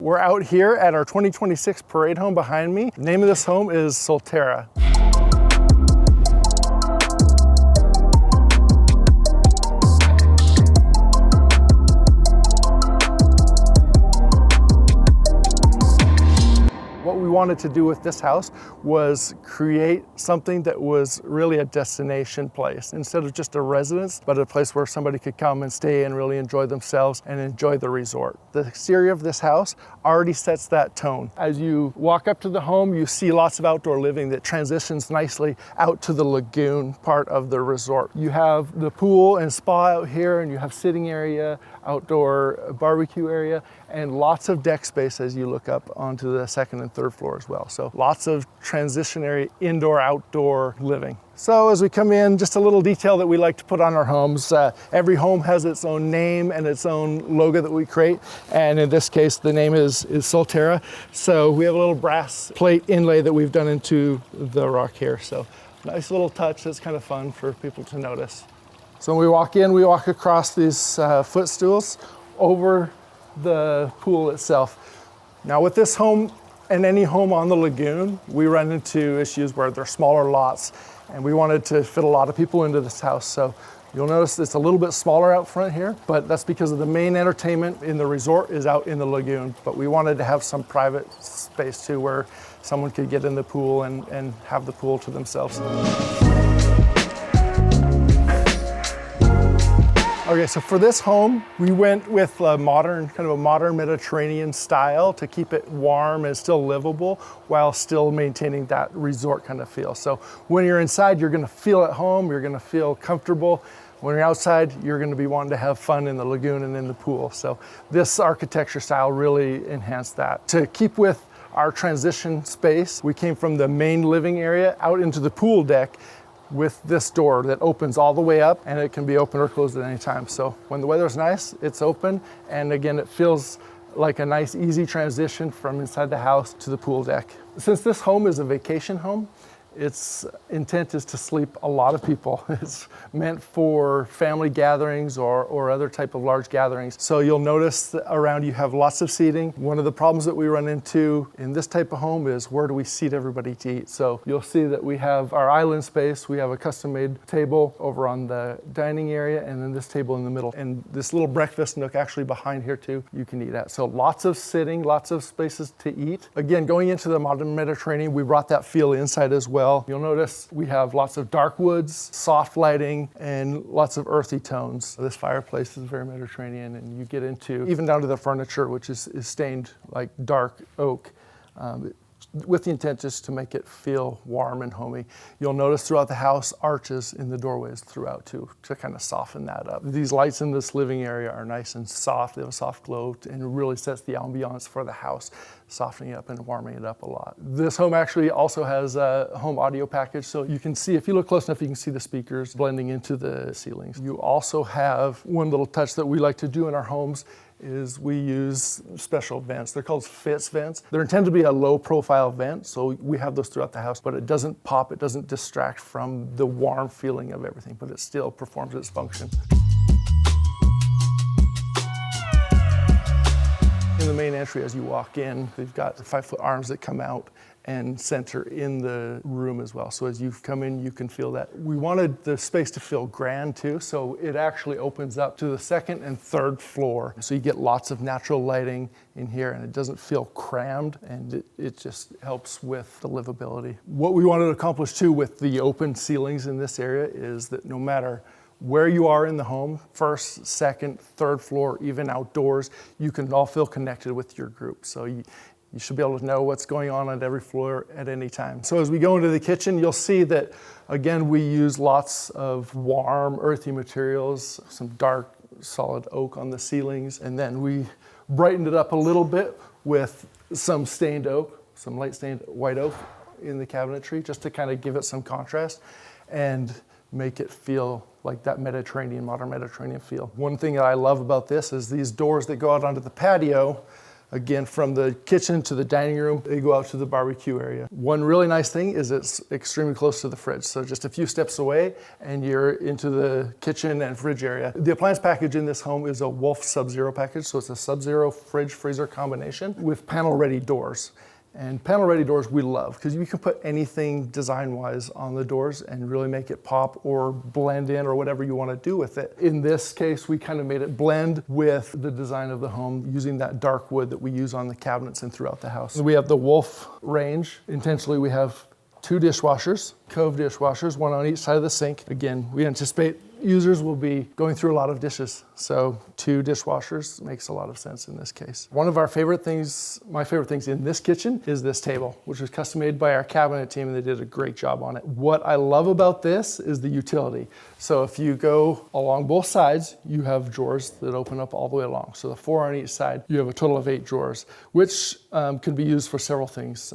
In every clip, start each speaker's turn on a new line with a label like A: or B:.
A: We're out here at our 2026 parade home behind me. The name of this home is Solterra. What we wanted to do with this house was create something that was really a destination place. Instead of just a residence, but a place where somebody could come and stay and really enjoy themselves and enjoy the resort. The exterior of this house already sets that tone. As you walk up to the home, you see lots of outdoor living that transitions nicely out to the lagoon part of the resort. You have the pool and spa out here, and you have sitting area, outdoor barbecue area, and lots of deck space as you look up onto the second and third floor as well. So lots of transitionary indoor-outdoor living. So as we come in, just a little detail that we like to put on our homes. Every home has its own name and its own logo that we create. And in this case, the name is Solterra. So we have a little brass plate inlay that we've done into the rock here. So nice little touch that's kind of fun for people to notice. So when we walk in, we walk across these footstools over the pool itself. Now with this home and any home on the lagoon, we run into issues where they're smaller lots, and we wanted to fit a lot of people into this house. So you'll notice it's a little bit smaller out front here, but that's because of the main entertainment in the resort is out in the lagoon. But we wanted to have some private space too, where someone could get in the pool and have the pool to themselves. Okay, so for this home, we went with a modern Mediterranean style to keep it warm and still livable while still maintaining that resort kind of feel. So when you're inside, you're gonna feel at home, you're gonna feel comfortable. When you're outside, you're gonna be wanting to have fun in the lagoon and in the pool. So this architecture style really enhanced that. To keep with our transition space, we came from the main living area out into the pool deck with this door that opens all the way up, and it can be open or closed at any time. So when the weather's nice, it's open, and again, it feels like a nice, easy transition from inside the house to the pool deck. Since this home is a vacation home, its intent is to sleep a lot of people. It's meant for family gatherings or other type of large gatherings. So you'll notice that around you have lots of seating. One of the problems that we run into in this type of home is where do we seat everybody to eat? So you'll see that we have our island space. We have a custom-made table over on the dining area, and then this table in the middle. And this little breakfast nook actually behind here too, you can eat at. So lots of sitting, lots of spaces to eat. Again, going into the modern Mediterranean, we brought that feel inside as well. You'll notice we have lots of dark woods, soft lighting, and lots of earthy tones. This fireplace is very Mediterranean, and you get into even down to the furniture, which is stained like dark oak, with the intent just to make it feel warm and homey. You'll notice throughout the house arches in the doorways throughout too, to kind of soften that up. These lights in this living area are nice and soft. They have a soft glow, and it really sets the ambiance for the house, softening it up and warming it up a lot. This home actually also has a home audio package, so you can see, if you look close enough, you can see the speakers blending into the ceilings. You also have one little touch that we like to do in our homes is we use special vents. They're called Fitz vents. They're intended to be a low profile vent, so we have those throughout the house, but it doesn't pop, it doesn't distract from the warm feeling of everything, but it still performs its function. In the main entry, as you walk in, they've got 5-foot arms that come out and center in the room as well. So as you come in, you can feel that. We wanted the space to feel grand too, so it actually opens up to the second and third floor. So you get lots of natural lighting in here, and it doesn't feel crammed, and it just helps with the livability. What we wanted to accomplish too with the open ceilings in this area is that no matter where you are in the home, first, second, third floor, even outdoors, you can all feel connected with your group. So you should be able to know what's going on at every floor at any time. So as we go into the kitchen, you'll see that, again, we use lots of warm, earthy materials, some dark, solid oak on the ceilings, and then we brightened it up a little bit with some stained oak, some light stained white oak in the cabinetry, just to kind of give it some contrast and make it feel like that Mediterranean, modern Mediterranean feel. One thing that I love about this is these doors that go out onto the patio Again, from the kitchen to the dining room, they go out to the barbecue area. One really nice thing is it's extremely close to the fridge. So just a few steps away and you're into the kitchen and fridge area. The appliance package in this home is a Wolf Sub-Zero package. So it's a Sub-Zero fridge freezer combination with panel ready doors. And panel ready doors we love because you can put anything design-wise on the doors and really make it pop or blend in or whatever you want to do with it. In this case, we kind of made it blend with the design of the home using that dark wood that we use on the cabinets and throughout the house. We have the Wolf range. Intentionally, we have 2 dishwashers, Cove dishwashers, one on each side of the sink. Again, we anticipate users will be going through a lot of dishes, so 2 dishwashers makes a lot of sense in this case. One of our favorite things, my favorite things in this kitchen is this table, which was custom made by our cabinet team and they did a great job on it. What I love about this is the utility. So if you go along both sides, you have drawers that open up all the way along. So the 4 on each side, you have a total of 8 drawers, which can be used for several things.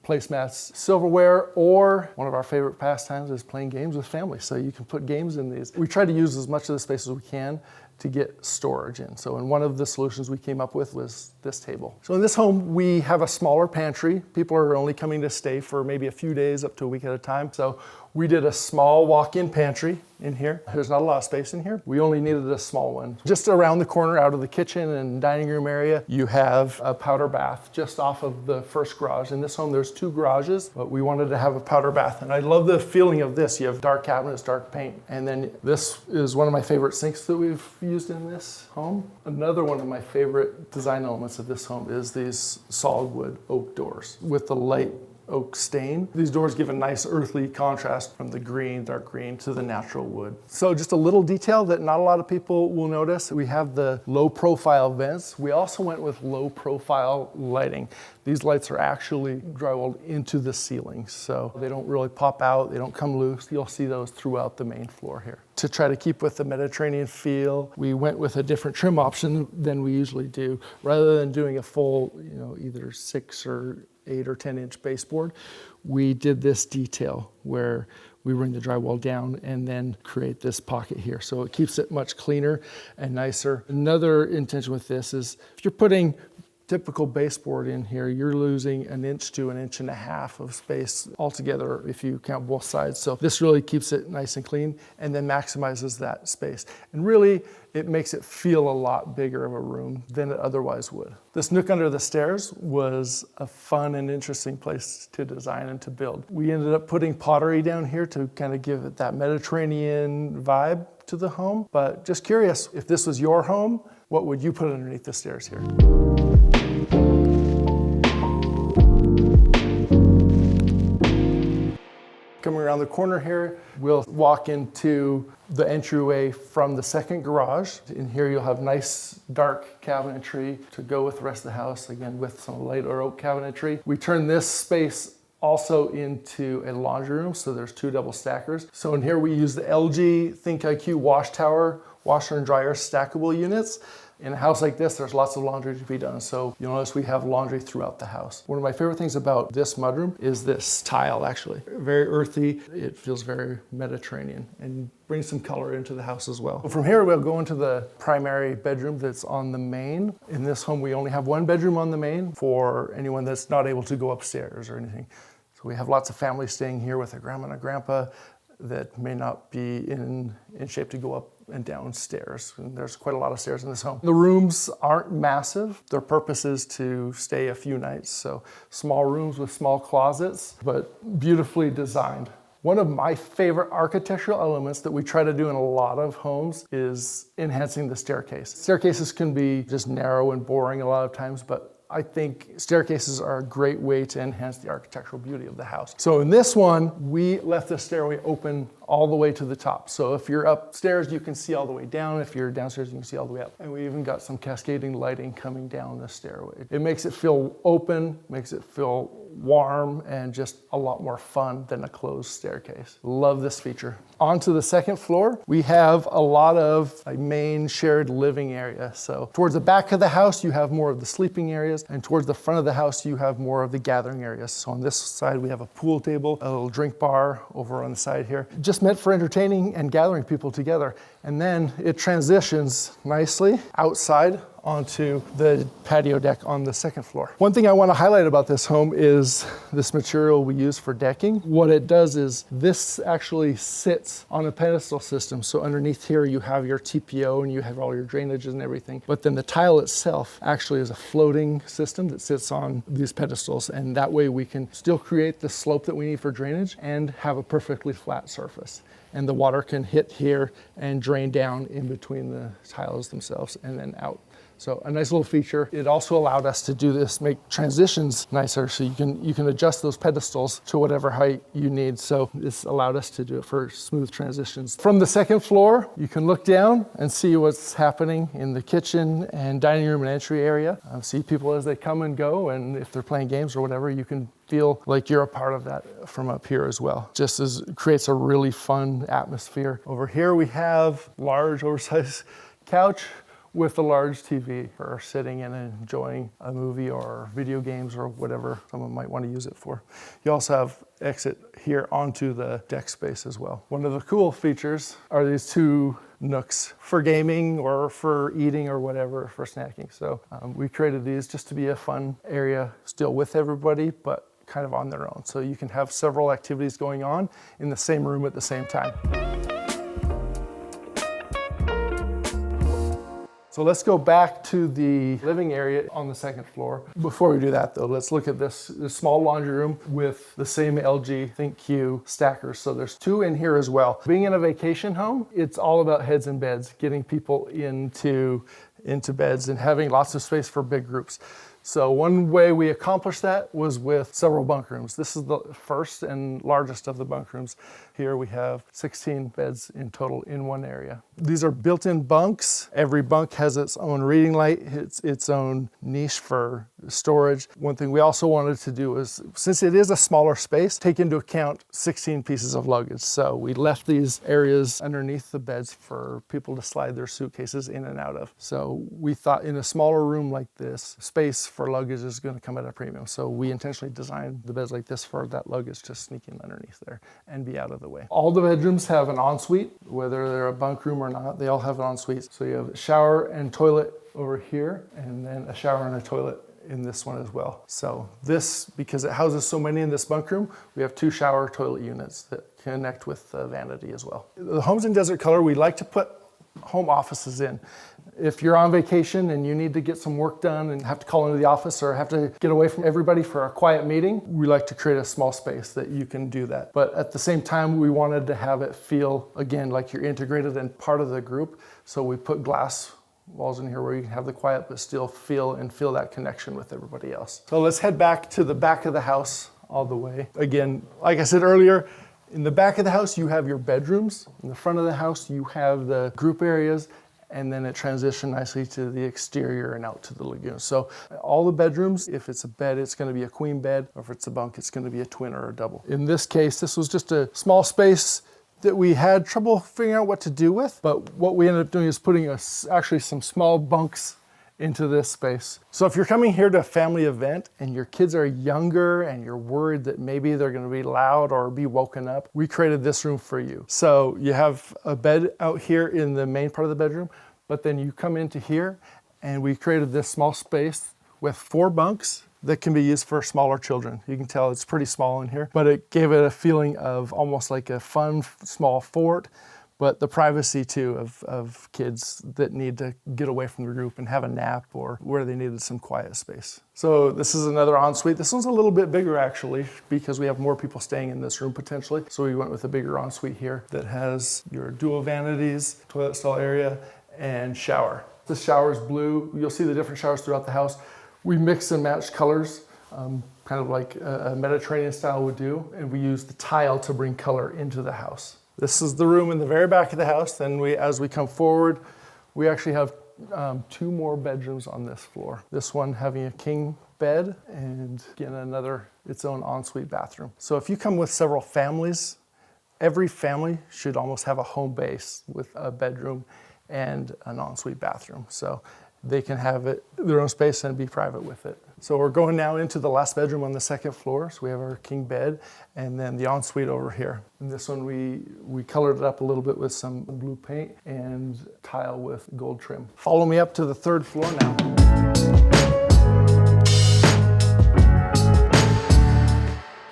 A: Placemats, silverware, or one of our favorite pastimes is playing games with family. So you can put games in these. We try to use as much of the space as we can to get storage in. So one of the solutions we came up with was this table. So in this home, we have a smaller pantry. People are only coming to stay for maybe a few days, up to a week at a time. So we did a small walk-in pantry in here. There's not a lot of space in here. We only needed a small one. Just around the corner out of the kitchen and dining room area, you have a powder bath just off of the first garage. In this home, there's 2 garages, but we wanted to have a powder bath. And I love the feeling of this. You have dark cabinets, dark paint. And then this is one of my favorite sinks that we've used in this home. Another one of my favorite design elements of this home is these solid wood oak doors with the light oak stain. These doors give a nice earthly contrast from the green, dark green to the natural wood. So just a little detail that not a lot of people will notice. We have the low profile vents. We also went with low profile lighting. These lights are actually drywalled into the ceiling, so they don't really pop out, they don't come loose. You'll see those throughout the main floor here. To try to keep with the Mediterranean feel, we went with a different trim option than we usually do. Rather than doing a full, either 6 or 8 or 10-inch baseboard, we did this detail where we bring the drywall down and then create this pocket here. So it keeps it much cleaner and nicer. Another intention with this is if you're putting typical baseboard in here, you're losing 1 inch to 1.5 inches of space altogether if you count both sides. So this really keeps it nice and clean and then maximizes that space. And really, it makes it feel a lot bigger of a room than it otherwise would. This nook under the stairs was a fun and interesting place to design and to build. We ended up putting pottery down here to kind of give it that Mediterranean vibe to the home. But just curious, if this was your home, what would you put underneath the stairs here? Coming around the corner here, we'll walk into the entryway from the second garage. In here you'll have nice dark cabinetry to go with the rest of the house, again with some light or oak cabinetry. We turn this space also into a laundry room, so there's 2 double stackers. So in here we use the LG ThinkIQ wash tower, washer and dryer stackable units. In a house like this, there's lots of laundry to be done, so you'll notice we have laundry throughout the house. One of my favorite things about this mudroom is this tile, actually. Very earthy, it feels very Mediterranean and brings some color into the house as well. From here, we'll go into the primary bedroom that's on the main. In this home, we only have 1 bedroom on the main for anyone that's not able to go upstairs or anything. So we have lots of families staying here with a grandma and a grandpa that may not be in shape to go up and downstairs. And there's quite a lot of stairs in this home. The rooms aren't massive. Their purpose is to stay a few nights. So small rooms with small closets, but beautifully designed. One of my favorite architectural elements that we try to do in a lot of homes is enhancing the staircase. Staircases can be just narrow and boring a lot of times, but I think staircases are a great way to enhance the architectural beauty of the house. So in this one, we left the stairway open all the way to the top. So if you're upstairs, you can see all the way down. If you're downstairs, you can see all the way up. And we even got some cascading lighting coming down the stairway. It makes it feel open, makes it feel warm, and just a lot more fun than a closed staircase. Love this feature. Onto the second floor, we have a lot of a main shared living area. So towards the back of the house, you have more of the sleeping areas, and towards the front of the house, you have more of the gathering areas. So on this side, we have a pool table, a little drink bar over on the side here, just meant for entertaining and gathering people together. And then it transitions nicely outside onto the patio deck on the second floor. One thing I want to highlight about this home is this material we use for decking. What it does is this actually sits on a pedestal system. So underneath here you have your TPO and you have all your drainages and everything. But then the tile itself actually is a floating system that sits on these pedestals. And that way we can still create the slope that we need for drainage and have a perfectly flat surface. And the water can hit here and drain down in between the tiles themselves and then out. So a nice little feature. It also allowed us to do this, make transitions nicer, so you can adjust those pedestals to whatever height you need. So this allowed us to do it for smooth transitions. From the second floor, you can look down and see what's happening in the kitchen and dining room and entry area. See people as they come and go, and if they're playing games or whatever, you can feel like you're a part of that from up here as well. Just as it creates a really fun atmosphere. Over here we have large oversized couch with a large TV for sitting and enjoying a movie or video games or whatever someone might want to use it for. You also have exit here onto the deck space as well. One of the cool features are these two nooks for gaming or for eating or whatever, for snacking. So we created these just to be a fun area, still with everybody, but kind of on their own. So you can have several activities going on in the same room at the same time. So let's go back to the living area on the second floor. Before we do that though, let's look at this small laundry room with the same LG ThinkQ stackers. So there's two in here as well. Being in a vacation home, it's all about heads and beds, getting people into beds and having lots of space for big groups. So one way we accomplished that was with several bunk rooms. This is the first and largest of the bunk rooms. Here we have 16 beds in total in one area. These are built-in bunks. Every bunk has its own reading light, its own niche for storage. One thing we also wanted to do is, since it is a smaller space, take into account 16 pieces of luggage. So we left these areas underneath the beds for people to slide their suitcases in and out of. So we thought in a smaller room like this, space for luggage is going to come at a premium. So we intentionally designed the beds like this for that luggage to sneak in underneath there and be out of the way. All the bedrooms have an ensuite, whether they're a bunk room or not, they all have an ensuite. So you have a shower and toilet over here, and then a shower and a toilet in this one as well. So this, because it houses so many in this bunk room, we have 2 shower toilet units that connect with the vanity as well. The homes in Desert Color, we like to put home offices in. If you're on vacation and you need to get some work done and have to call into the office or have to get away from everybody for a quiet meeting, we like to create a small space that you can do that. But at the same time, we wanted to have it feel, again, like you're integrated and part of the group. So we put glass walls in here where you can have the quiet but still feel that connection with everybody else. So let's head back to the back of the house all the way. Again, like I said earlier, in the back of the house, you have your bedrooms. In the front of the house, you have the group areas, and then it transitioned nicely to the exterior and out to the lagoon. So all the bedrooms, if it's a bed, it's going to be a queen bed, or if it's a bunk, it's going to be a twin or a double. In this case, this was just a small space that we had trouble figuring out what to do with, but what we ended up doing is putting actually some small bunks into this space. So if you're coming here to a family event and your kids are younger and you're worried that maybe they're going to be loud or be woken up, we created this room for you. So you have a bed out here in the main part of the bedroom, but then you come into here and we created this small space with 4 bunks that can be used for smaller children. You can tell it's pretty small in here, but it gave it a feeling of almost like a fun small fort, but the privacy too of kids that need to get away from the group and have a nap or where they needed some quiet space. So this is another ensuite. This one's a little bit bigger actually because we have more people staying in this room potentially. So we went with a bigger ensuite here that has your dual vanities, toilet stall area, and shower. The shower is blue. You'll see the different showers throughout the house. We mix and match colors, kind of like a Mediterranean style would do, and we use the tile to bring color into the house. This is the room in the very back of the house. Then as we come forward, we actually have 2 more bedrooms on this floor. This one having a king bed and again, its own ensuite bathroom. So if you come with several families, every family should almost have a home base with a bedroom and an ensuite bathroom. So they can have their own space and be private with it. So we're going now into the last bedroom on the second floor. So we have our king bed and then the ensuite over here. And this one we colored it up a little bit with some blue paint and tile with gold trim. Follow me up to the third floor now.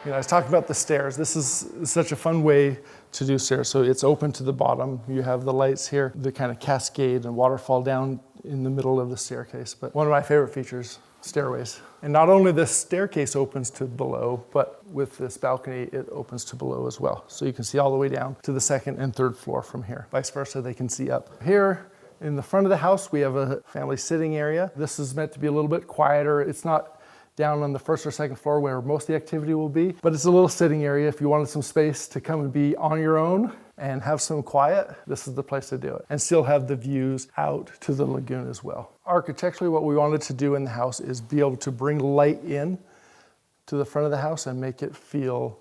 A: You know, I was talking about the stairs. This is such a fun way to do stairs. So it's open to the bottom. You have the lights here, the kind of cascade and waterfall down in the middle of the staircase. But one of my favorite features, stairways. And not only the staircase opens to below, but with this balcony, it opens to below as well. So you can see all the way down to the second and third floor from here. Vice versa, they can see up. Here in the front of the house, we have a family sitting area. This is meant to be a little bit quieter. It's not down on the first or second floor where most of the activity will be, but it's a little sitting area. If you wanted some space to come and be on your own and have some quiet, this is the place to do it, and still have the views out to the lagoon as well. Architecturally, what we wanted to do in the house is be able to bring light in to the front of the house and make it feel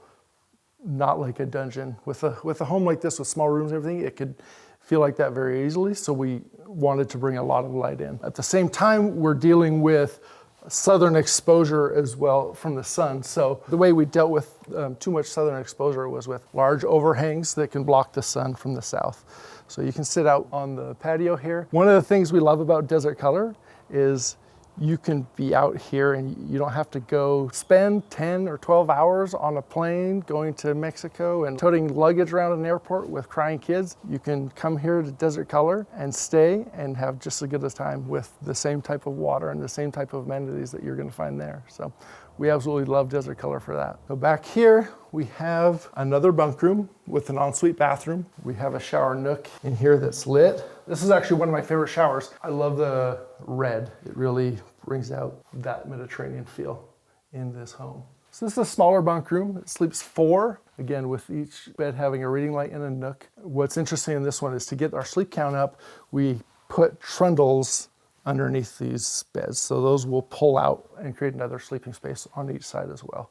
A: not like a dungeon. With a home like this with small rooms and everything, it could feel like that very easily, so we wanted to bring a lot of light in. At the same time, we're dealing with southern exposure as well from the sun. So the way we dealt with too much southern exposure was with large overhangs that can block the sun from the south. So you can sit out on the patio here. One of the things we love about Desert Color is you can be out here and you don't have to go spend 10 or 12 hours on a plane going to Mexico and toting luggage around an airport with crying kids. You can come here to Desert Color and stay and have just as good a time with the same type of water and the same type of amenities that you're going to find there. So we absolutely love Desert Color for that. So back here, we have another bunk room with an ensuite bathroom. We have a shower nook in here that's lit. This is actually one of my favorite showers. I love the red. It really brings out that Mediterranean feel in this home. So this is a smaller bunk room. It sleeps 4, again, with each bed having a reading light and a nook. What's interesting in this one is to get our sleep count up, we put trundles underneath these beds. So those will pull out and create another sleeping space on each side as well.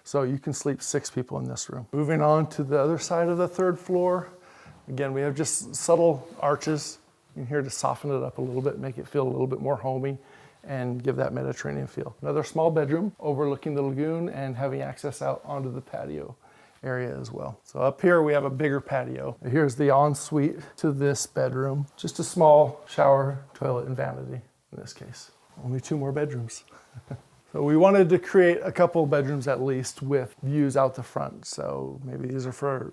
A: So you can sleep 6 people in this room. Moving on to the other side of the third floor. Again, we have just subtle arches in here to soften it up a little bit, make it feel a little bit more homey and give that Mediterranean feel. Another small bedroom overlooking the lagoon and having access out onto the patio area as well. So up here we have a bigger patio. Here's the ensuite to this bedroom. Just a small shower, toilet, and vanity in this case. Only 2 more bedrooms. So we wanted to create a couple bedrooms at least with views out the front. So maybe these are for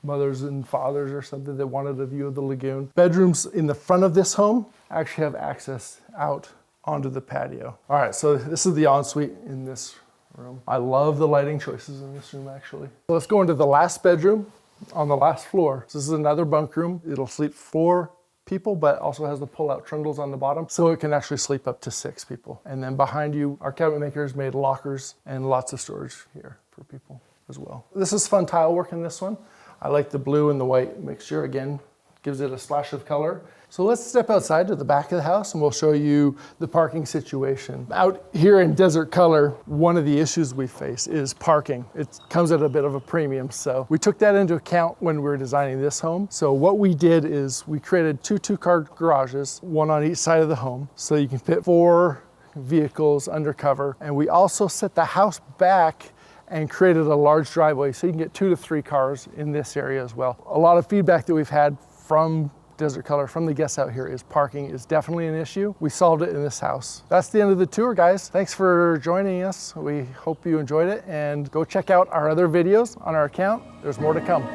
A: mothers and fathers or something that wanted a view of the lagoon. Bedrooms in the front of this home actually have access out onto the patio. All right, so this is the ensuite in this room. I love the lighting choices in this room actually. So let's go into the last bedroom on the last floor. So this is another bunk room. It'll sleep 4 people, but also has the pull-out trundles on the bottom, so it can actually sleep up to 6 people. And then behind you, our cabinet makers made lockers and lots of storage here for people as well. This is fun tile work in this one. I like the blue and the white mixture. Again, gives it a splash of color. So let's step outside to the back of the house and we'll show you the parking situation. Out here in Desert Color, one of the issues we face is parking. It comes at a bit of a premium, so we took that into account when we were designing this home. So what we did is we created 2 two-car garages, 1 on each side of the home, so you can fit 4 vehicles under cover. And we also set the house back and created a large driveway so you can get 2 to 3 cars in this area as well. A lot of feedback that we've had from Desert Color, from the guests out here, is parking is definitely an issue. We solved it in this house. That's the end of the tour, guys. Thanks for joining us. We hope you enjoyed it, and go check out our other videos on our account. There's more to come.